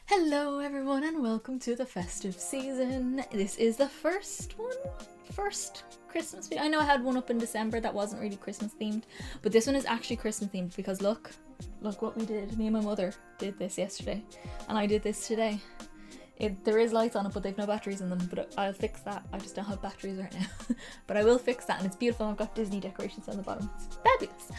Hello everyone and welcome to the festive season. This is the first Christmas video. I know I had one up in December that wasn't really Christmas themed, but this one is actually Christmas themed because look what we did. Me and my mother did this yesterday and I did this today. There is lights on it, but they've no batteries in them, but I'll fix that. I just don't have batteries right now. But I will fix that, and it's beautiful. I've got Disney decorations on the bottom. It's fabulous.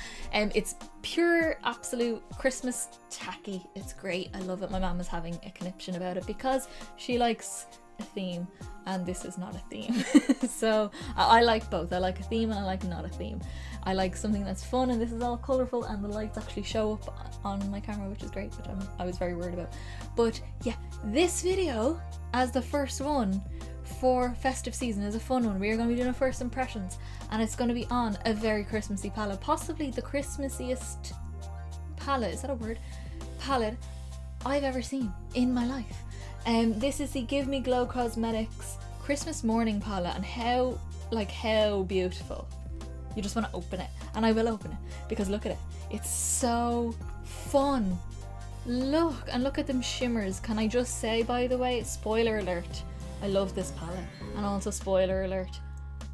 It's pure, absolute Christmas tacky. It's great. I love it. My mum is having a conniption about it because she likes a theme, and this is not a theme. So I like both. I like a theme and I like not a theme. I like something that's fun, and this is all colourful, and the lights actually show up on my camera, which is great, which I was very worried about. But yeah, this video as the first one for festive season is a fun one. We are going to be doing a first impressions, and it's going to be on a very Christmassy palette, possibly the Christmassiest palette, is that a word? Palette I've ever seen in my life. This is the Give Me Glow Cosmetics Christmas Morning palette, and how beautiful. You just want to open it, and I will open it because look at it. It's so fun. Look at them shimmers. Can I just say, by the way, spoiler alert, I love this palette, and also spoiler alert,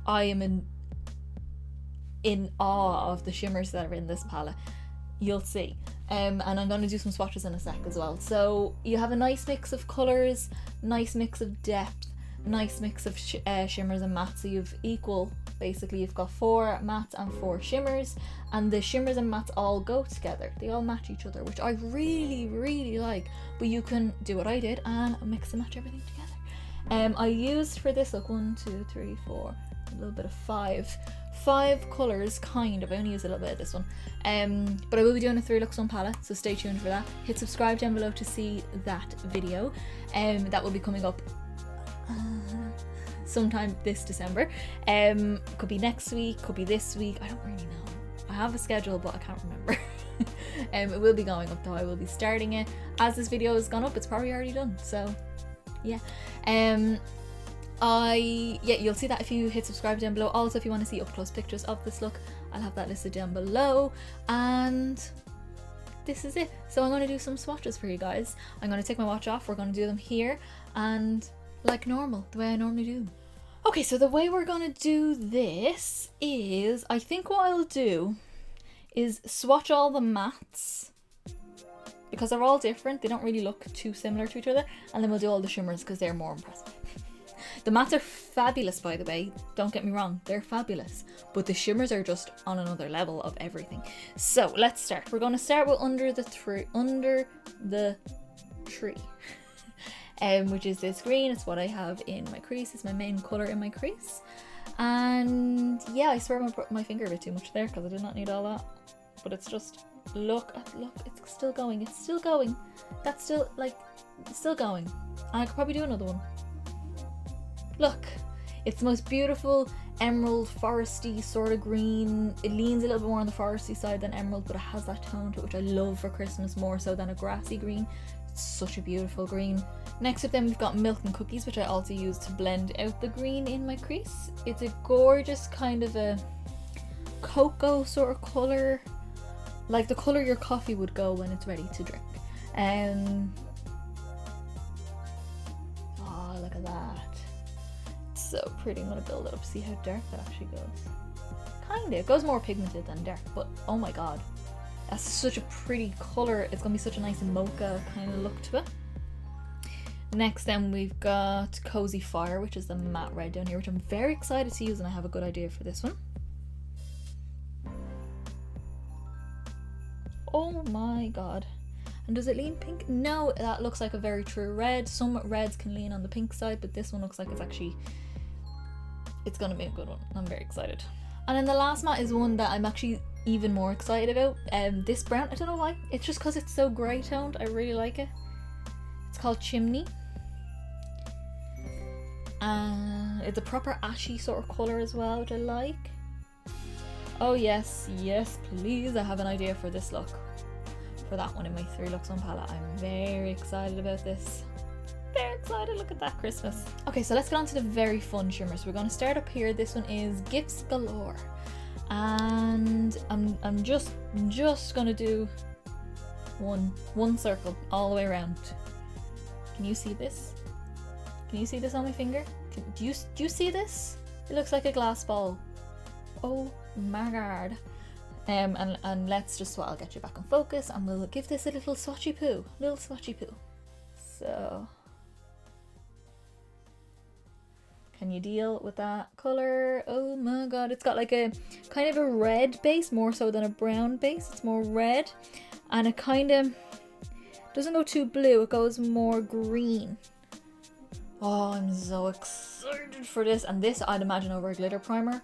I am in awe of the shimmers that are in this palette. You'll see. And I'm going to do some swatches in a sec as well. So you have a nice mix of colours, nice mix of depth, nice mix of shimmers and mattes. So you've equal, basically you've got 4 mattes and 4 shimmers, and the shimmers and mattes all go together. They all match each other, which I really like. But you can do what I did and mix and match everything together. I used for this, look, 1, 2, 3, 4, a little bit of 5 colours, kind of. I only used a little bit of this one, but I will be doing a 3 looks on palette, so stay tuned for that. Hit subscribe down below to see that video, that will be coming up sometime this December. Could be next week, could be this week, I don't really know. I have a schedule but I can't remember. It will be going up though. I will be starting it as this video has gone up. It's probably already done, so yeah. You'll see that if you hit subscribe down below. Also, if you want to see up close pictures of this look, I'll have that listed down below. And this is it. So I'm going to do some swatches for you guys. I'm going to take my watch off. We're going to do them here and like normal, the way I normally do. Okay, so the way we're going to do this is, I think what I'll do is swatch all the mattes, because they're all different. They don't really look too similar to each other. And then we'll do all the shimmers because they're more impressive. The mattes are fabulous, by the way. Don't get me wrong, they're fabulous. But the shimmers are just on another level of everything. So let's start. We're going to start with Under the Tree, which is this green. It's what I have in my crease. It's my main colour in my crease. And yeah, I swear I put my finger a bit too much there because I did not need all that. But it's just, look, it's still going. It's still going. That's still, like, it's still going. And I could probably do another one. Look, it's the most beautiful emerald foresty sort of green. It leans a little bit more on the foresty side than emerald, but it has that tone to it, which I love for Christmas more so than a grassy green. It's such a beautiful green. Next up then we've got Milk and Cookies, which I also use to blend out the green in my crease. It's a gorgeous kind of a cocoa sort of colour, like the colour your coffee would go when it's ready to drink. Oh, look at that. So pretty. I'm gonna build it up, see how dark that actually goes. It goes more pigmented than dark, but oh my god, that's such a pretty color. It's gonna be such a nice mocha kind of look to it. Next then we've got Cozy Fire, which is the matte red down here, which I'm very excited to use, and I have a good idea for this one. Oh my god. And does it lean pink? No, that looks like a very true red. Some reds can lean on the pink side, but this one looks like it's gonna be a good one. I'm very excited. And then the last matte is one that I'm actually even more excited about. This brown, I don't know why. It's just because it's so grey toned. I really like it. It's called Chimney. It's a proper ashy sort of colour as well, which I like. Oh yes, please. I have an idea for this look. For that one in my 3 looks on palette. I'm very excited about this. Very excited. Look at that Christmas. Okay, so let's get on to the very fun shimmers. We're going to start up here. This one is Gifts Galore, and I'm just gonna do one circle all the way around. Can you see this? Can you see this on my finger? Do you see this? It looks like a glass ball. Oh my god. And let's just, I'll get you back in focus and we'll give this a little swatchy poo. Little swatchy poo. So, can you deal with that colour? Oh my god, it's got like a kind of a red base, more so than a brown base. It's more red, and it kind of doesn't go too blue, it goes more green. Oh, I'm so excited for this. And this I'd imagine over a glitter primer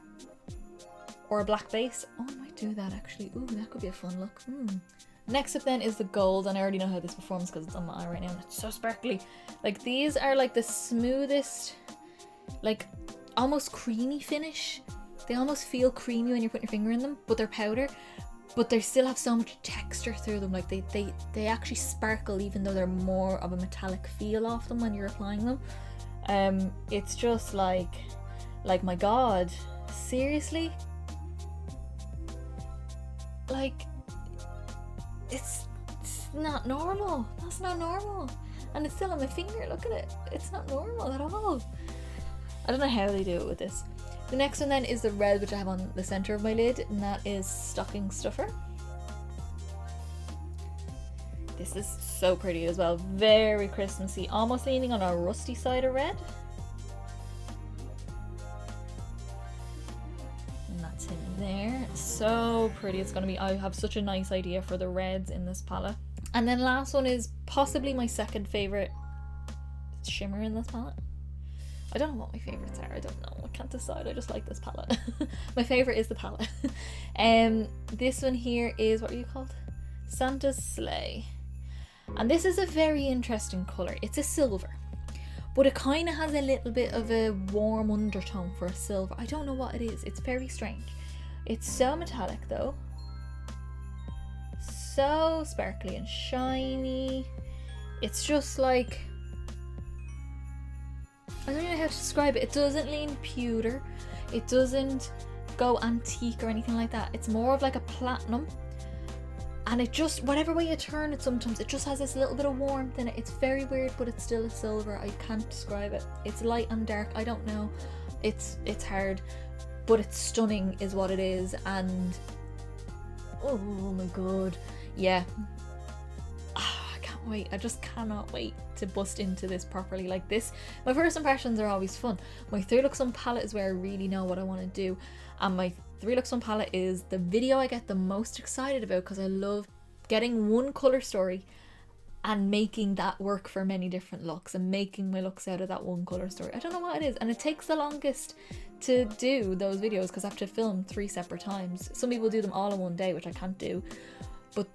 or a black base. Oh, I might do that actually. Ooh, that could be a fun look. Next up then is the gold, and I already know how this performs because it's on my eye right now and it's so sparkly. Like, these are like the smoothest, like almost creamy finish. They almost feel creamy when you're putting your finger in them, but they're powder. But they still have so much texture through them. Like they actually sparkle even though they're more of a metallic feel off them when you're applying them. It's just like my god, seriously? Like, it's not normal. That's not normal. And it's still on my finger, look at it. It's not normal at all. I don't know how they do it with this. The next one then is the red, which I have on the center of my lid, and that is Stocking Stuffer. This is so pretty as well, very Christmassy, almost leaning on a rusty side of red. And that's him there. So pretty. It's gonna be, I have such a nice idea for the reds in this palette. And then last one is possibly my second favorite shimmer in this palette. I don't know what my favorites are, I don't know, I can't decide, I just like this palette. My favorite is the palette. This one here is, what are you called? Santa's Sleigh. And this is a very interesting colour. It's a silver, but it kind of has a little bit of a warm undertone for a silver. I don't know what it is, it's very strange. It's so metallic though. So sparkly and shiny. It's just like, I don't know how to describe it. It doesn't lean pewter. It doesn't go antique or anything like that. It's more of like a platinum. And it just, whatever way you turn it sometimes, it just has this little bit of warmth in it. It's very weird, but it's still a silver. I can't describe it. It's light and dark. I don't know. It's hard, but it's stunning is what it is. And oh my god. Yeah. Wait, I just cannot wait to bust into this properly. Like this, my first impressions are always fun. My 3 Looks On palette is where I really know what I want to do, and my 3 Looks On palette is the video I get the most excited about because I love getting one colour story and making that work for many different looks and making my looks out of that one colour story. I don't know what it is, and it takes the longest to do those videos because I have to film 3 separate times. Some people do them all in one day, which I can't do, but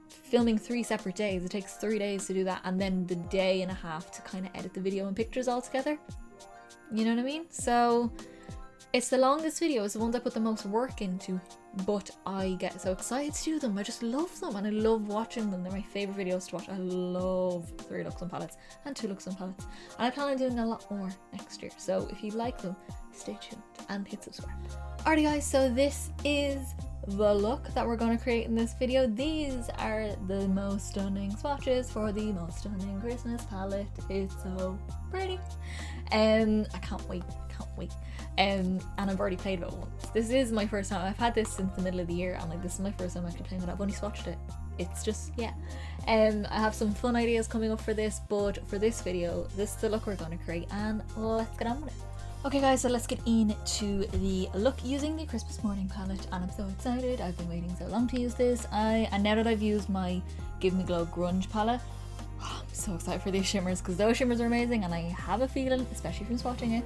filming 3 separate days, it takes 3 days to do that, and then the day and a half to kind of edit the video and pictures all together. You know what I mean? So it's the longest video, it's the ones I put the most work into, but I get so excited to do them. I just love them and I love watching them. They're my favourite videos to watch. I love 3 Looks On palettes and 2 Looks On palettes, and I plan on doing a lot more next year. So if you like them, stay tuned and hit subscribe. Alrighty guys, so this is the look that we're going to create in this video. These are the most stunning swatches for the most stunning Christmas palette. It's so pretty. I can't wait. And I've already played with it once. This is my first time. I've had this since the middle of the year, and like this is my first time actually playing with it. I've only swatched it. It's just, yeah. I have some fun ideas coming up for this, but for this video, this is the look we're going to create, and let's get on with it. Okay guys, so let's get into the look using the Christmas Morning palette, and I'm so excited. I've been waiting so long to use this. And now that I've used my Give Me Glow Grunge palette, I'm so excited for these shimmers because those shimmers are amazing, and I have a feeling, especially from swatching it,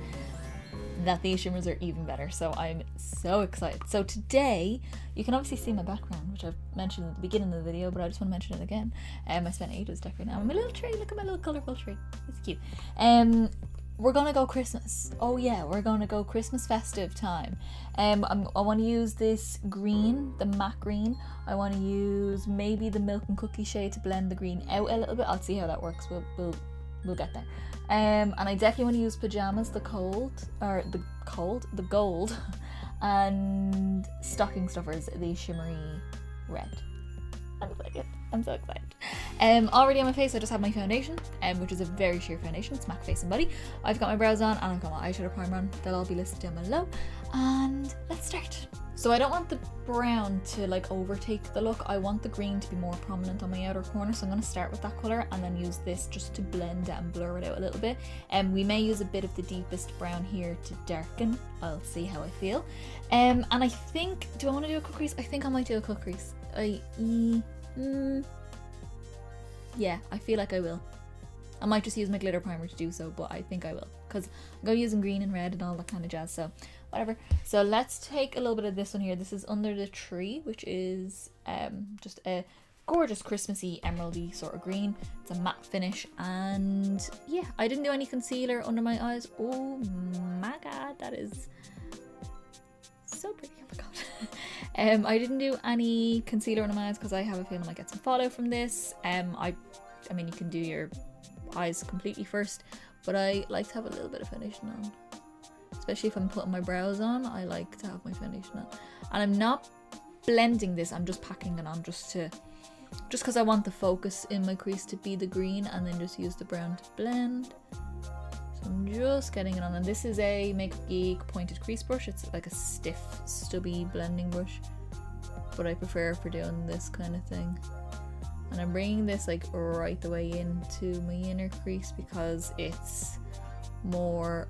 that these shimmers are even better. So I'm so excited. So today, you can obviously see my background, which I've mentioned at the beginning of the video, but I just want to mention it again. I spent ages decorating. I'm a little tree. Look at my little colourful tree. It's cute. We're gonna go Christmas. Oh yeah, we're gonna go Christmas festive time. I want to use this green, the matte green. I want to use maybe the Milk and Cookie shade to blend the green out a little bit. I'll see how that works. We'll get there. And I definitely want to use Pajamas, the gold, and Stocking Stuffers, the shimmery red. I'm excited. I'm so excited. Already on my face I just have my foundation, which is a very sheer foundation. It's MAC Face and Body. I've got my brows on and I've got my eyeshadow primer on. They'll all be listed down below. And let's start. So I don't want the brown to like overtake the look. I want the green to be more prominent on my outer corner. So I'm going to start with that colour and then use this just to blend it and blur it out a little bit. And we may use a bit of the deepest brown here to darken. I'll see how I feel. And I think, do I want to do a cut crease? I think I might do a cut crease. Yeah, I feel like I will. I might just use my glitter primer to do so, but I think I will. Because I'm going to be using green and red and all that kind of jazz, so whatever. So let's take a little bit of this one here. This is Under the Tree, which is just a gorgeous Christmassy emeraldy sort of green. It's a matte finish, and yeah, I didn't do any concealer under my eyes. Oh my god, that is so pretty. Oh my god. I didn't do any concealer under my eyes because I have a feeling I might get some fallout from this. I mean, you can do your eyes completely first, but I like to have a little bit of foundation on, especially if I'm putting my brows on. I like to have my foundation on, and I'm not blending this, I'm just packing it on just because I want the focus in my crease to be the green, and then just use the brown to blend. So I'm just getting it on, and this is a Makeup Geek pointed crease brush. It's like a stiff stubby blending brush, but I prefer for doing this kind of thing. And I'm bringing this like right the way into my inner crease because it's going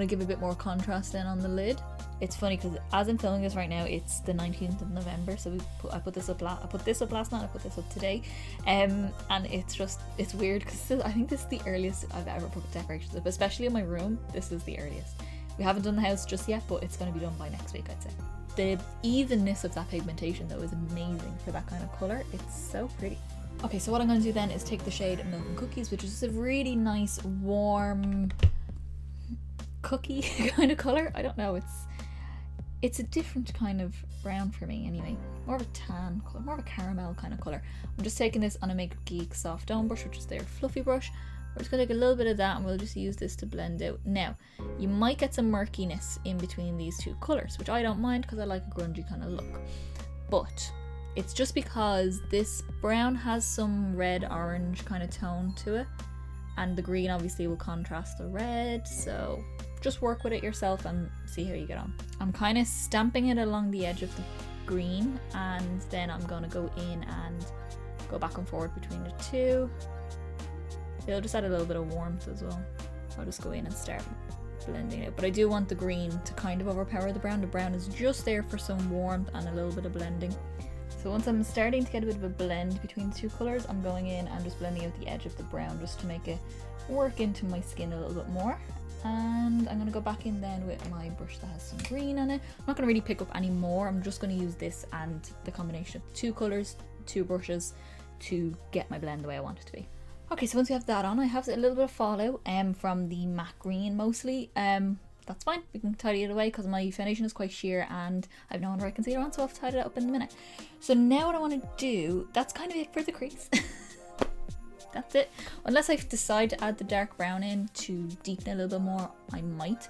to give a bit more contrast in on the lid. It's funny because as I'm filming this right now, it's the 19th of November, so I put this up last night, I put this up today, and it's weird because I think this is the earliest I've ever put decorations up, especially in my room. This is the earliest. We haven't done the house just yet, but it's going to be done by next week, I'd say. The evenness of that pigmentation though is amazing for that kind of colour. It's so pretty. Okay, so what I'm going to do then is take the shade Milk and Cookies, which is just a really nice warm cookie kind of colour. I don't know, it's a different kind of brown for me anyway. More of a tan colour, more of a caramel kind of colour. I'm just taking this on a Makeup Geek soft dome brush, which is their fluffy brush. We're just going to take a little bit of that and we'll just use this to blend out. Now, you might get some murkiness in between these two colours, which I don't mind because I like a grungy kind of look. But it's just because this brown has some red-orange kind of tone to it, and the green obviously will contrast the red, so just work with it yourself and see how you get on. I'm kind of stamping it along the edge of the green, and then I'm going to go in and go back and forward between the two. It'll just add a little bit of warmth as well. I'll just go in and start blending it. But I do want the green to kind of overpower the brown. The brown is just there for some warmth and a little bit of blending. So once I'm starting to get a bit of a blend between the two colours, I'm going in and just blending out the edge of the brown just to make it work into my skin a little bit more. And I'm going to go back in then with my brush that has some green on it. I'm not going to really pick up any more. I'm just going to use this and the combination of two colours, two brushes to get my blend the way I want it to be. Okay, so once we have that on, I have a little bit of fallout from the matte green mostly. That's fine, we can tidy it away because my foundation is quite sheer and I have no under eye concealer on, so I'll tidy it up in a minute. So now what I want to do, that's kind of it for the crease. That's it. Unless I decide to add the dark brown in to deepen it a little bit more, I might.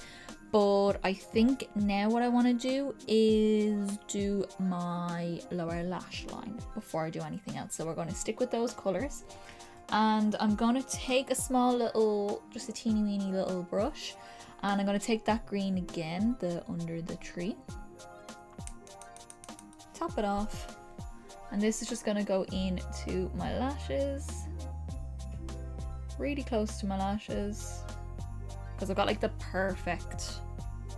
But I think now what I want to do is do my lower lash line before I do anything else. So we're going to stick with those colours. And I'm going to take a small little, just a teeny weeny little brush, and I'm going to take that green again, the Under the Tree, top it off, and this is just going to go into my lashes, really close to my lashes, because I've got like the perfect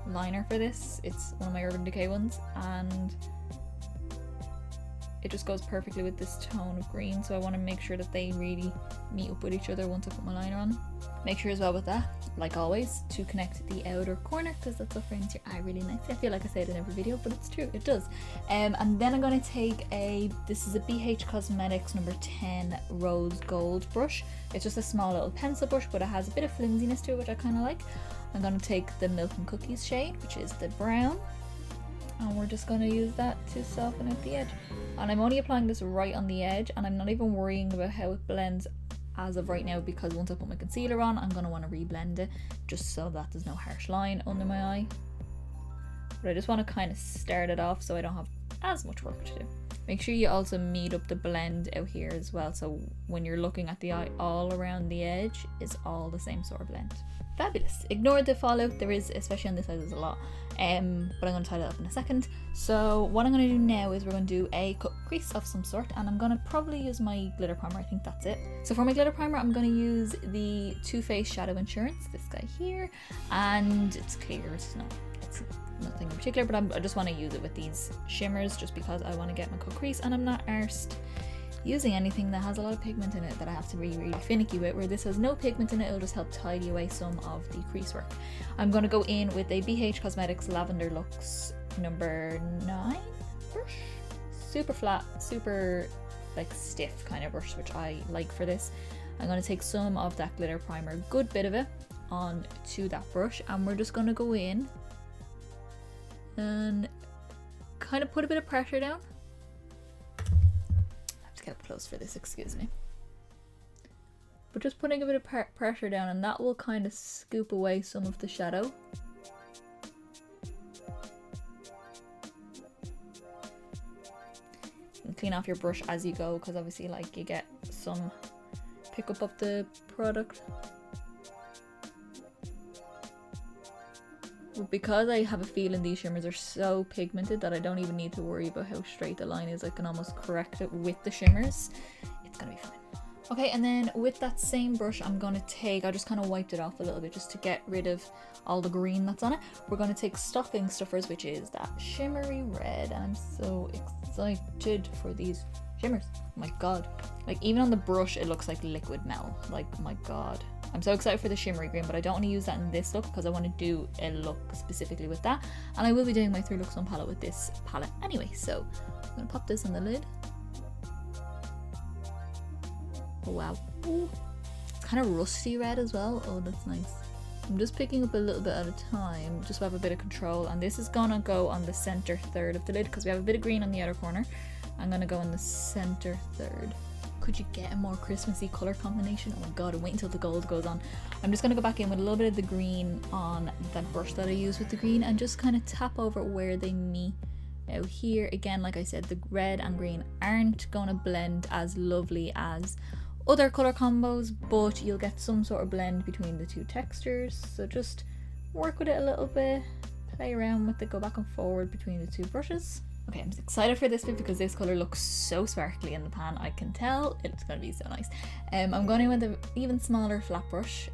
liner for this. It's one of my Urban Decay ones, and it just goes perfectly with this tone of green, so I want to make sure that they really meet up with each other once I put my liner on. Make sure as well with that, like always, to connect the outer corner because that's what frames your eye really nicely. I feel like I say it in every video, but it's true, it does. And then I'm going to take this is a BH Cosmetics number 10 Rose Gold brush. It's just a small little pencil brush, but it has a bit of flimsiness to it, which I kind of like. I'm going to take the Milk and Cookies shade, which is the brown, and we're just going to use that to soften out the edge. And I'm only applying this right on the edge, and I'm not even worrying about how it blends as of right now, because once I put my concealer on, I'm going to want to reblend it just so that there's no harsh line under my eye. But I just want to kind of start it off so I don't have as much work to do. Make sure you also meet up the blend out here as well, so when you're looking at the eye, all around the edge is all the same sort of blend. Fabulous. Ignore the fallout, there is, especially on this side, there's a lot. But I'm going to tie that up in a second. So what I'm going to do now is we're going to do a cut crease of some sort, and I'm going to probably use my glitter primer. I think that's it. So for my glitter primer, I'm going to use the Too Faced Shadow Insurance, this guy here, and it's clear. It's nothing in particular, but I just want to use it with these shimmers just because I want to get my cut crease, and I'm not arsed using anything that has a lot of pigment in it that I have to be really finicky with. Where this has no pigment in it, it'll just help tidy away some of the crease work. I'm going to go in with a BH Cosmetics Lavender Luxe number 9 brush. Super flat, super like stiff kind of brush, which I like for this. I'm going to take some of that glitter primer, a good bit of it, onto that brush, and we're just going to go in and kind of put a bit of pressure down. Get up close for this, excuse me. But just putting a bit of pressure down, and that will kind of scoop away some of the shadow. And clean off your brush as you go, because obviously like you get some pickup of the product. But because I have a feeling these shimmers are so pigmented that I don't even need to worry about how straight the line is. I can almost correct it with the shimmers. It's gonna be fine. Okay, and then with that same brush, I'm gonna take, I just kind of wiped it off a little bit just to get rid of all the green that's on it. We're gonna take Stocking Stuffers, which is that shimmery red, and I'm so excited for these shimmers. Oh my god. Like even on the brush, it looks like liquid metal. Like, my god. I'm so excited for the shimmery green, but I don't want to use that in this look because I want to do a look specifically with that. And I will be doing my 3 looks on palette with this palette anyway. So I'm going to pop this on the lid. Oh wow. Ooh. Kind of rusty red as well. Oh, that's nice. I'm just picking up a little bit at a time, just to have a bit of control. And this is going to go on the center third of the lid because we have a bit of green on the outer corner. I'm going to go in the center third. Could you get a more Christmassy colour combination? Oh my god, wait until the gold goes on. I'm just going to go back in with a little bit of the green on that brush that I use with the green and just kind of tap over where they meet out here. Again, like I said, the red and green aren't going to blend as lovely as other colour combos, but you'll get some sort of blend between the two textures. So just work with it a little bit, play around with it, go back and forward between the two brushes. Okay, I'm excited for this bit because this colour looks so sparkly in the pan. I can tell it's going to be so nice. I'm going in with an even smaller flat brush,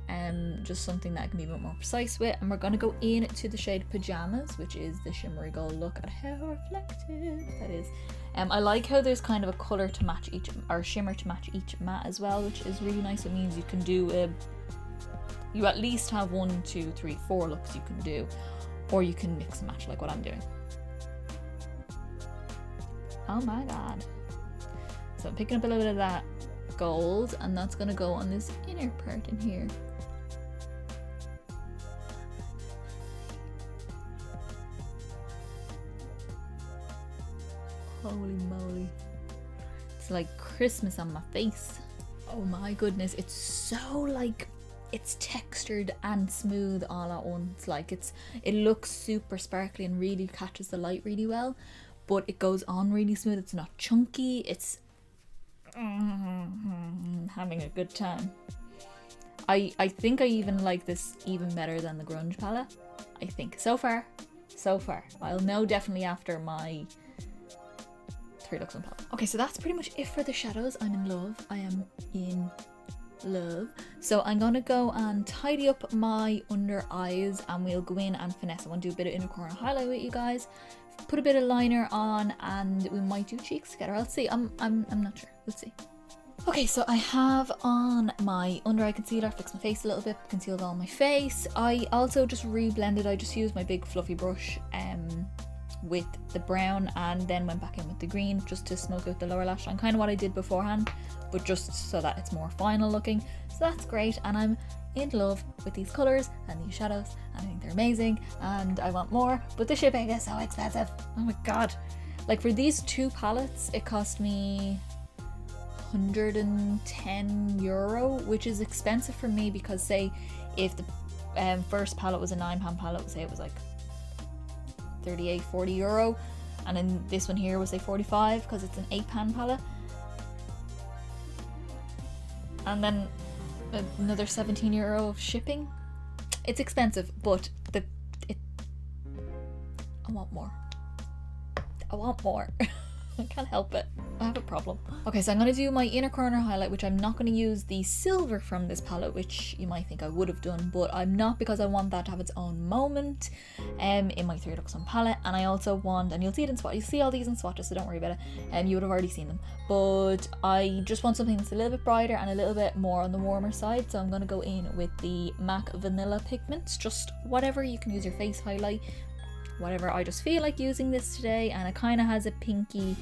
just something that I can be a bit more precise with. And we're going to go in to the shade Pajamas, which is the shimmery gold. Look at how reflective that is. I like how there's kind of a colour to match each, or shimmer to match each matte as well, which is really nice. It means you can do you at least have 1, 2, 3, 4 looks you can do, or you can mix and match like what I'm doing. Oh my god. So I'm picking up a little bit of that gold, and that's going to go on this inner part in here. Holy moly. It's like Christmas on my face. Oh my goodness, it's so like, it's textured and smooth all at once. Like it looks super sparkly and really catches the light really well. But it goes on really smooth. It's not chunky. It's having a good time. I think I even like this even better than the grunge palette. I think so far. I'll know definitely after my 3 looks on palette. Okay, so that's pretty much it for the shadows. I'm in love. I am in love. So I'm gonna go and tidy up my under eyes, and we'll go in and finesse. I want to do a bit of inner corner highlight with you guys. Put a bit of liner on, and we might do cheeks together. I'll see. I'm not sure. We'll see. Okay, so I have on my under eye concealer, fix my face a little bit, concealed all my face. I also just re-blended. I just used my big fluffy brush with the brown, and then went back in with the green just to smoke out the lower lash line, kind of what I did beforehand, but just so that it's more final looking. So that's great, and I'm in love with these colours and these shadows, and I think they're amazing, and I want more, but the shipping is so expensive. Oh my god. Like for these 2 palettes, it cost me €110, which is expensive for me because say if the first palette was a £9 palette, say it was like €38-40, and then this one here was say 45 because it's an 8-pan palette, and then another €17 of shipping. It's expensive, but I want more. I want more. I can't help it. I have a problem. Okay, so I'm going to do my inner corner highlight, which I'm not going to use the silver from this palette, which you might think I would have done, but I'm not, because I want that to have its own moment in my 3 looks on palette. And I also want, and you'll see it in swatches, you'll see all these in swatches, so don't worry about it, you would have already seen them, but I just want something that's a little bit brighter and a little bit more on the warmer side. So I'm going to go in with the MAC Vanilla pigments, just whatever, you can use your face highlight, whatever. I just feel like using this today, and it kind of has a pinky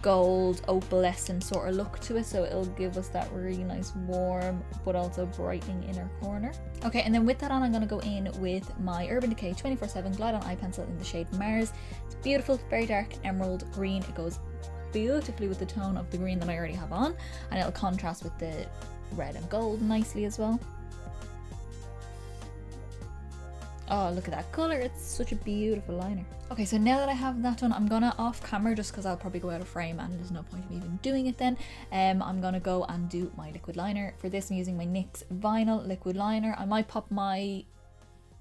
gold opalescent sort of look to it, so it'll give us that really nice warm but also brightening inner corner. Okay, and then with that on, I'm going to go in with my Urban Decay 24/7 Glide On Eye Pencil in the shade Mars. It's beautiful, very dark emerald green. It goes beautifully with the tone of the green that I already have on, and it'll contrast with the red and gold nicely as well. Oh, look at that colour, it's such a beautiful liner. Okay, so now that I have that done, I'm gonna off camera, just because I'll probably go out of frame and there's no point in me even doing it then. I'm gonna go and do my liquid liner. For this, I'm using my NYX Vinyl liquid liner. I might pop my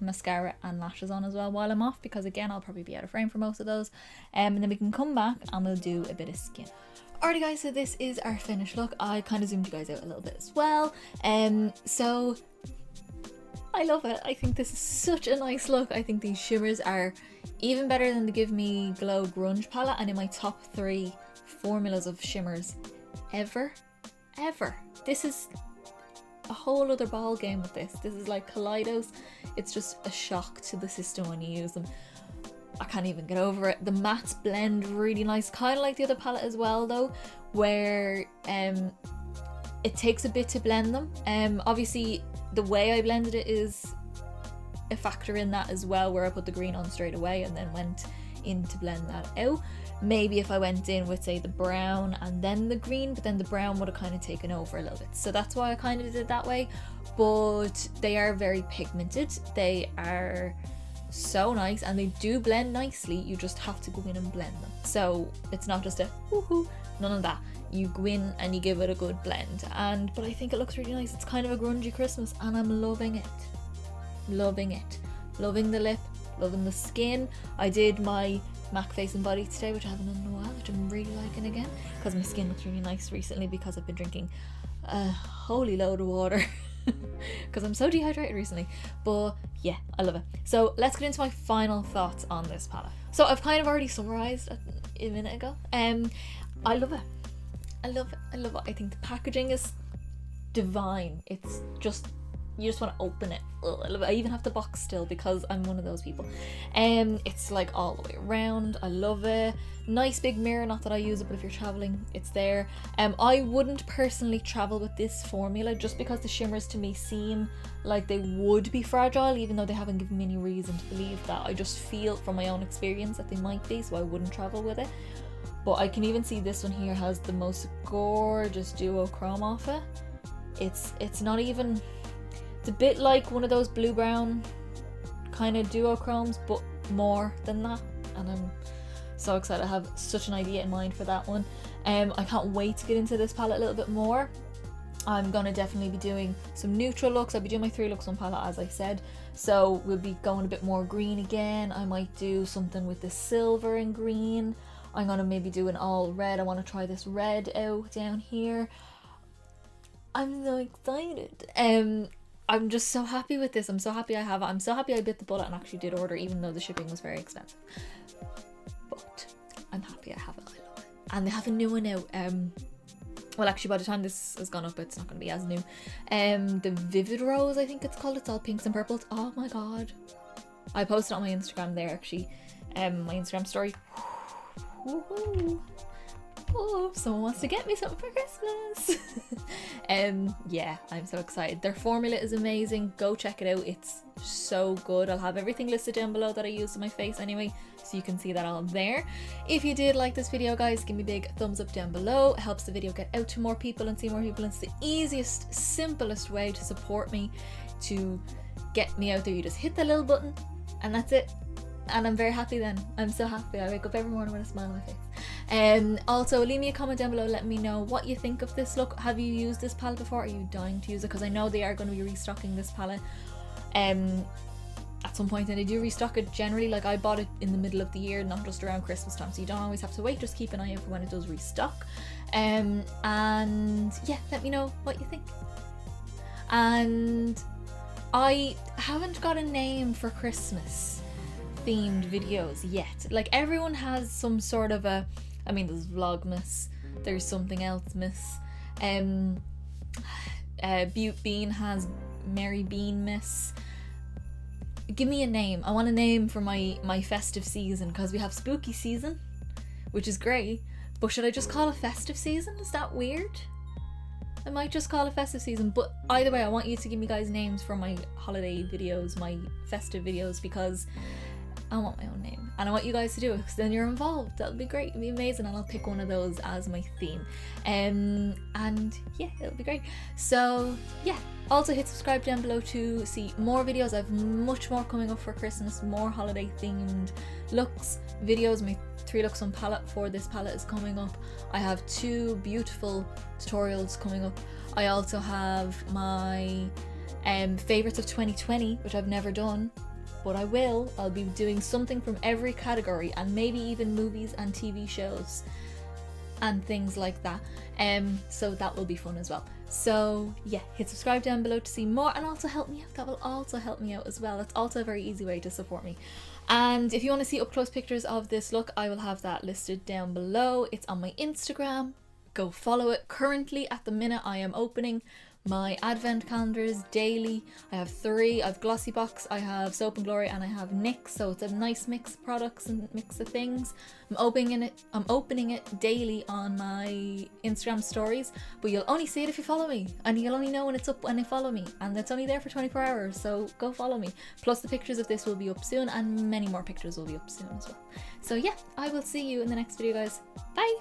mascara and lashes on as well while I'm off, because again, I'll probably be out of frame for most of those. And then we can come back and we'll do a bit of skin. Alrighty guys, so this is our finished look. I kind of zoomed you guys out a little bit as well. So I love it. I think this is such a nice look. I think these shimmers are even better than the Give Me Glow Grunge palette, and in my top 3 formulas of shimmers ever. This is a whole other ball game with this. This is like Kaleidos. It's just a shock to the system when you use them. I can't even get over it. The mattes blend really nice, kind of like the other palette as well though, where it takes a bit to blend them. Obviously the way I blended it is a factor in that as well, where I put the green on straight away and then went in to blend that out. Maybe if I went in with say the brown and then the green, but then the brown would have kind of taken over a little bit. So that's why I kind of did it that way. But they are very pigmented. They are so nice and they do blend nicely. You just have to go in and blend them. So it's not just a woohoo, none of that. You go in and you give it a good blend, but I think it looks really nice. It's kind of a grungy Christmas and I'm loving it. Loving the lip, loving the skin. I did my MAC face and body today, which I haven't done in a while, which I'm really liking again, because my skin looks really nice recently, because I've been drinking a holy load of water because I'm so dehydrated recently. But yeah, I love it. So let's get into my final thoughts on this palette. So I've kind of already summarized a minute ago. I love it. I love it. I think the packaging is divine. It's just, you just want to open it. Ugh, I love it. I even have the box still because I'm one of those people. It's like all the way around. I love it. Nice big mirror, not that I use it, but if you're traveling, it's there. I wouldn't personally travel with this formula, just because the shimmers to me seem like they would be fragile, even though they haven't given me any reason to believe that. I just feel from my own experience that they might be, so I wouldn't travel with it. But I can even see this one here has the most gorgeous duochrome off it. It's not even, it's a bit like one of those blue brown kind of duochromes, but more than that, and I'm so excited. I have such an idea in mind for that one. I can't wait to get into this palette a little bit more. I'm gonna definitely be doing some neutral looks. I'll be doing my 3 looks on palette, as I said, so we'll be going a bit more green again. I might do something with the silver and green. I'm gonna maybe do an all red. I want to try this red out down here. I'm so excited. I'm just so happy with this. I'm so happy I have it. I'm so happy I bit the bullet and actually did order, even though the shipping was very expensive. But I'm happy I have it. I love it. And they have a new one out. Well, actually, by the time this has gone up, it's not going to be as new. The Vivid Rose, I think it's called. It's all pinks and purples. Oh my god. I posted it on my Instagram there, actually. My Instagram story. Woohoo! Oh, someone wants to get me something for Christmas. Yeah, I'm so excited. Their formula is amazing. Go check it out. It's so good. I'll have everything listed down below that I used on my face anyway, so you can see that all there. If you did like this video, guys, give me a big thumbs up down below. It helps the video get out to more people and see more people. It's the easiest, simplest way to support me, to get me out there. You just hit that little button and that's it. and I'm very happy then. I'm so happy. I wake up every morning with a smile on my face. Also leave me a comment down below, let me know what you think of this look. Have you used this palette before? Are you dying to use it? Because I know they are going to be restocking this palette at some point, and they do restock it generally. Like, I bought it in the middle of the year, not just around Christmas time, so you don't always have to wait. Just keep an eye out for when it does restock. And yeah, let me know what you think. And I haven't got a name for Christmas themed videos yet. Like, everyone has some sort of a, I mean, there's Vlogmas, there's something else miss, Butte Bean has Mary Bean Miss. Give me a name. I want a name for my festive season, because we have spooky season, which is great, but should I just call it festive season? Is that weird? I might just call it festive season, but either way, I want you to give me guys names for my holiday videos, my festive videos, because I want my own name, and I want you guys to do it, because then you're involved. That'll be great, it'll be amazing, and I'll pick one of those as my theme. And yeah, it'll be great. So yeah, also hit subscribe down below to see more videos. I have much more coming up for Christmas, more holiday themed looks, videos. My 3 looks on palette for this palette is coming up. I have 2 beautiful tutorials coming up. I also have my favorites of 2020, which I've never done, but I will. I'll be doing something from every category, and maybe even movies and TV shows and things like that. So that will be fun as well. So yeah, hit subscribe down below to see more, and also help me out. That will also help me out as well. It's also a very easy way to support me. And if you want to see up close pictures of this look, I will have that listed down below. It's on my Instagram. Go follow it. Currently, at the minute, I am opening my advent calendars daily. I have 3. I have Glossy Box, I have Soap and Glory, and I have NYX, so it's a nice mix of products and mix of things. I'm opening it daily on my Instagram stories, but you'll only see it if you follow me, and you'll only know when it's up when you follow me, and it's only there for 24 hours, so go follow me. Plus the pictures of this will be up soon, and many more pictures will be up soon as well. So yeah, I will see you in the next video, guys. Bye!